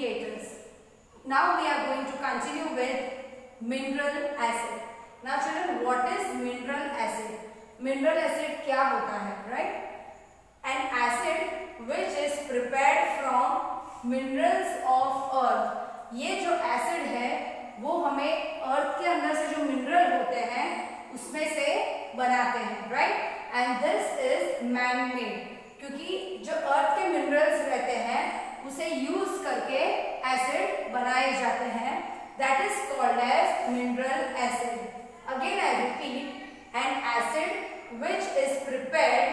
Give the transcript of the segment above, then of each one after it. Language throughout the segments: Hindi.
indicators. Now we are going to continue with mineral acid. Now children, what is mineral acid? Mineral acid क्या होता है, right? An acid which is prepared from minerals of earth. ये जो acid है वो हमें earth के अंदर से जो mineral होते हैं उसमें से बनाते हैं, right? And this is man-made. क्योंकि जो earth के minerals रहते हैं उसे use करके acid बनाए जाते हैं. That is called as mineral acid. Again I repeat, an acid which is prepared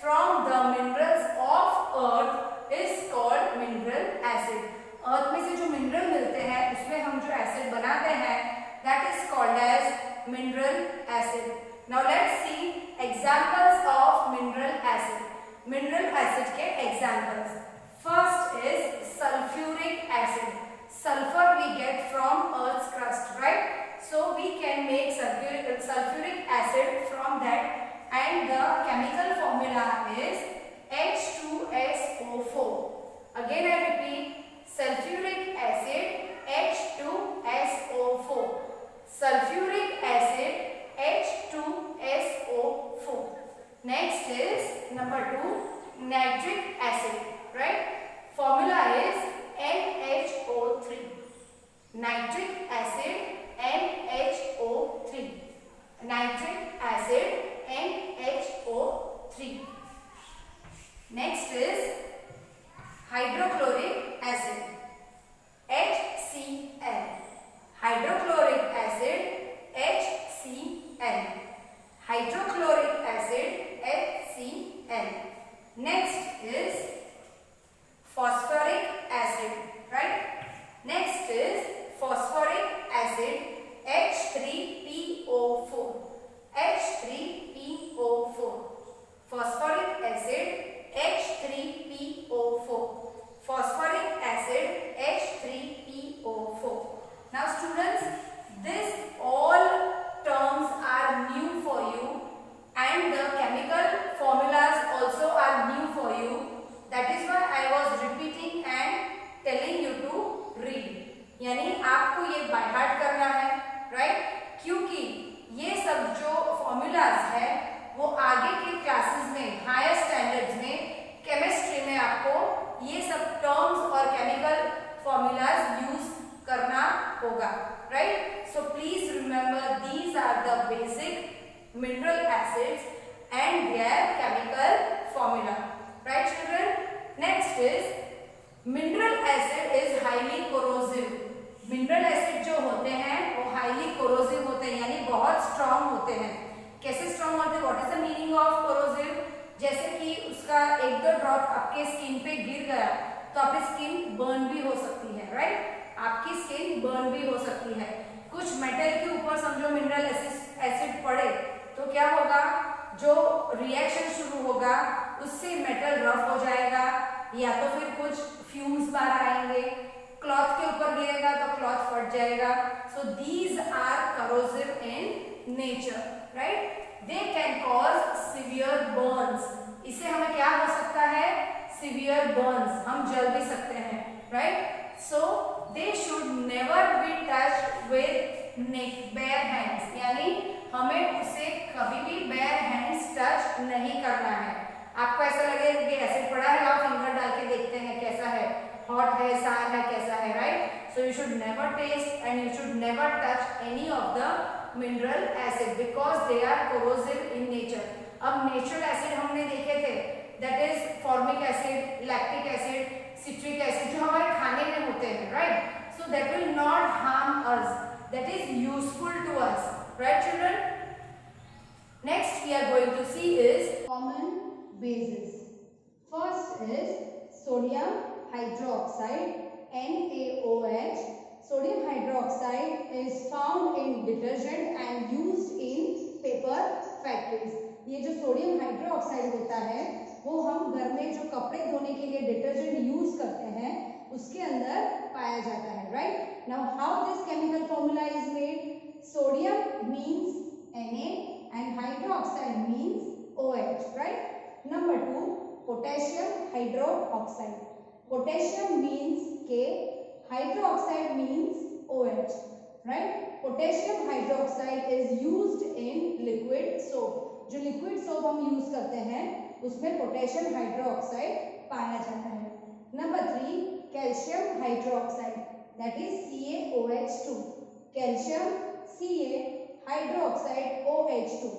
from the minerals of earth is called mineral acid. Earth में से जो mineral मिलते हैं उसमें हम जो acid बनाते हैं that is called as mineral acid. Now let's see examples of mineral acid. Mineral acid के examples. First is sulfuric acid. Sulfur we get from earth's crust, right? So we can make sulfuric acid from that. And the chemical formula is H2SO4. Again I repeat, sulfuric acid H2SO4. Sulfuric acid H2SO4. Next is number 2, nitric acid, right? Formula is NHO3. Nitric acid NHO3. Nitric acid NHO3. Next is hydrochloric acid HCl. Hydrochloric acid HCl. Hydrochloric acid HCl. Next is phosphoric acid, right? Next is phosphoric acid H3PO4. H3PO4. Phosphoric acid H3PO4. Phosphoric acid H3PO4. Now students, this all terms are new for you and the chemical formulas also are new for you. That is why I was repeating and telling you to read. यानी आपको ये बाय हार्ट करना है, राइट? क्योंकि ये सब जो फॉर्मूलाज है वो आगे के क्लासेस में, हायर स्टैंडर्ड्स में, केमिस्ट्री में आपको ये सब टर्म्स और केमिकल फॉर्मूलाज यूज करना होगा, right? So please remember these are the basic mineral acids and their chemical formula, right children? Next is mineral acid is highly corrosive. Mineral acid जो होते हैं वो हाईली कोरोसिव होते हैं, यानी बहुत स्ट्रांग होते हैं. कैसे स्ट्रांग होते हैं? What is the meaning of corrosive? जैसे कि उसका एक दो ड्रॉप आपके स्किन पे गिर गया तो आपकी स्किन बर्न भी हो सकती है, राइट? आपकी स्किन बर्न भी हो सकती है. कुछ मेटल के ऊपर समझो मिनरल एसिड पड़े तो क्या होगा? जो रिएक्शन शुरू होगा उससे मेटल रफ हो जाएगा या तो फिर कुछ फ्यूम्स बाहर आएंगे. क्लॉथ के ऊपर गिरेगा तो क्लॉथ फट जाएगा. So these are corrosive in nature, right? They can cause severe burns. इससे हमें क्या हो सकता है? सिवियर बर्न्स, हम जल भी सकते हैं, right? So they should never be touched with bare hands, यानी हमें उसे कभी भी बेयर हैंड्स टच नहीं करना है. आपको ऐसा लगेगा कि एसिड पड़ा है, आप फिंगर डाल के देखते हैं कैसा है, हॉट है, सार है, कैसा है, right? So you should never taste and you should never touch any of the mineral acid because they are corrosive in nature. अब नेचुरल एसिड हमने देखे थे, that is formic acid, lactic acid, citric acid, जो हमारे खाने में होते हैं, right? So that will not harm us, that is useful to us, right children? Next we are going to see is common bases. First is sodium hydroxide NaOH. Sodium hydroxide is found in detergent and used in paper factories. ये जो सोडियम हाइड्रोक्साइड होता है वो हम घर में जो कपड़े धोने के लिए डिटर्जेंट यूज करते हैं उसके अंदर पाया जाता है, right? Now how this chemical formula is made? Sodium means Na and hydroxide means OH, right? Number 2, potassium hydroxide. Potassium means K Hydroxide means OH, right? Potassium hydroxide is used in liquid soap. जो लिक्विड सोप हम यूज करते हैं उसमें पोटेशियम हाइड्रोक्साइड पाया जाता है. Number 3, calcium hydroxide, that is CaOH2. Calcium Ca hydroxide OH2.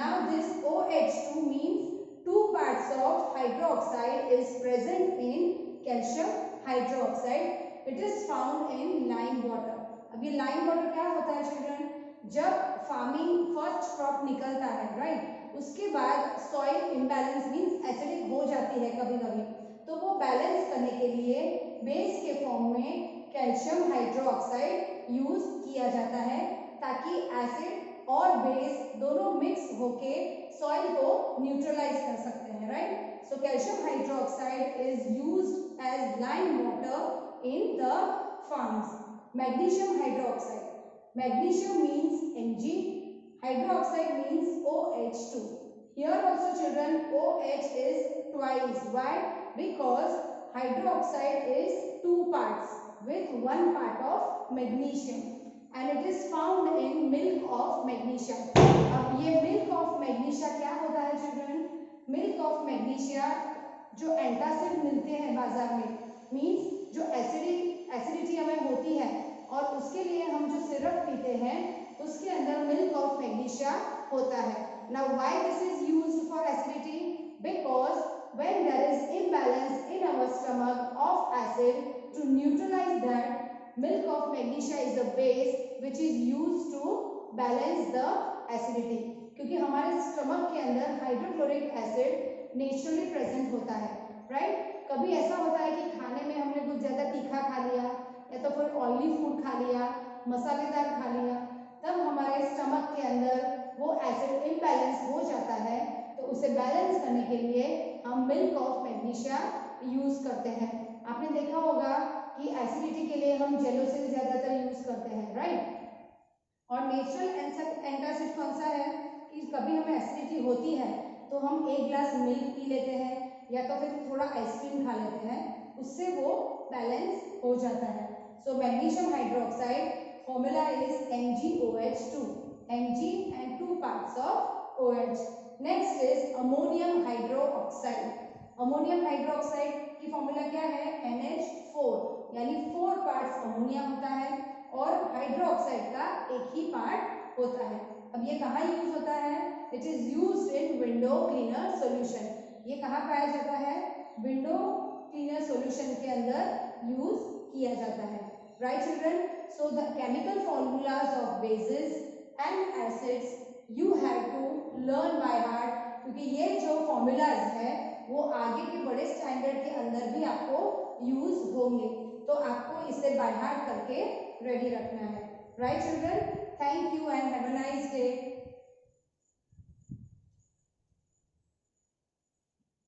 Now this OH2 means 2 parts of hydroxide is present in calcium hydroxide. It is found in lime water. अब ये लाइम वाटर क्या होता है चिल्ड्रन? जब फार्मिंग फर्स्ट क्रॉप निकलता है, राइट, उसके बाद सॉइल इम्बैलेंस मींस एसिडिक हो जाती है कभी कभी, तो वो बैलेंस करने के लिए बेस के फॉर्म में कैल्शियम हाइड्रोक्साइड यूज किया जाता है ताकि एसिड और बेस दोनों मिक्स होके सॉइल को न्यूट्रलाइज कर सकते हैं, right. So calcium hydroxide is used as lime water in the farms. Magnesium hydroxide, magnesium means Mg, hydroxide means OH2. Here also children, OH is twice. Why? Because hydroxide is 2 parts with 1 part of magnesium and it is found in milk of magnesia. अब ये milk of magnesia क्या होता है children? Milk of magnesia जो एंटासिड मिलते हैं बाजार में, मीन्स जो एसिडिटी हमें होती है और उसके लिए हम जो सिरप पीते हैं उसके अंदर मिल्क ऑफ मैग्नीशिया होता है. Now why this is used for acidity? Because when there is imbalance in our stomach of acid, to neutralize that, milk of magnesia is the base which is used to balance the acidity. क्योंकि हमारे स्टमक के अंदर हाइड्रोक्लोरिक एसिड नेचुरली प्रेजेंट होता है, राइट. कभी ऐसा होता है कि खाने में हमने कुछ ज्यादा तीखा खा लिया या तो फिर ऑयली फूड खा लिया, मसालेदार खा लिया, तब हमारे स्टमक के अंदर वो एसिड इम्बैलेंस हो जाता है. तो उसे बैलेंस करने के लिए हम मिल्क ऑफ मैग्नीशिया यूज करते हैं. आपने देखा होगा कि एसिडिटी के लिए हम जेलोसिल ज्यादातर यूज करते हैं, राइट. और नेचुरल एंटासिड कौन सा है कि कभी हमें एसिडिटी होती है तो हम 1 ग्लास मिल्क पी लेते हैं या तो फिर थोड़ा आइसक्रीम खा लेते हैं, उससे वो बैलेंस हो जाता है. So magnesium hydroxide formula is MgOH2. Mg and 2 parts of OH. Next is ammonium hydroxide. Ammonium hydroxide की फॉर्मूला क्या है? NH4, यानी 4 पार्ट्स अमोनिया होता है और हाइड्रोक्साइड का एक ही पार्ट होता है. अब ये कहाँ यूज होता है? It is used in window cleaner solution. ये कहाँ पाया जाता है? विंडो क्लीनर सॉल्यूशन के अंदर यूज किया जाता है, right children. So the chemical formulas of bases and acids you have to learn by heart, क्योंकि ये जो formulas है वो आगे के बड़े स्टैंडर्ड के अंदर भी आपको यूज होंगे, तो आपको इसे by heart करके रेडी रखना है, right children. Thank you and have a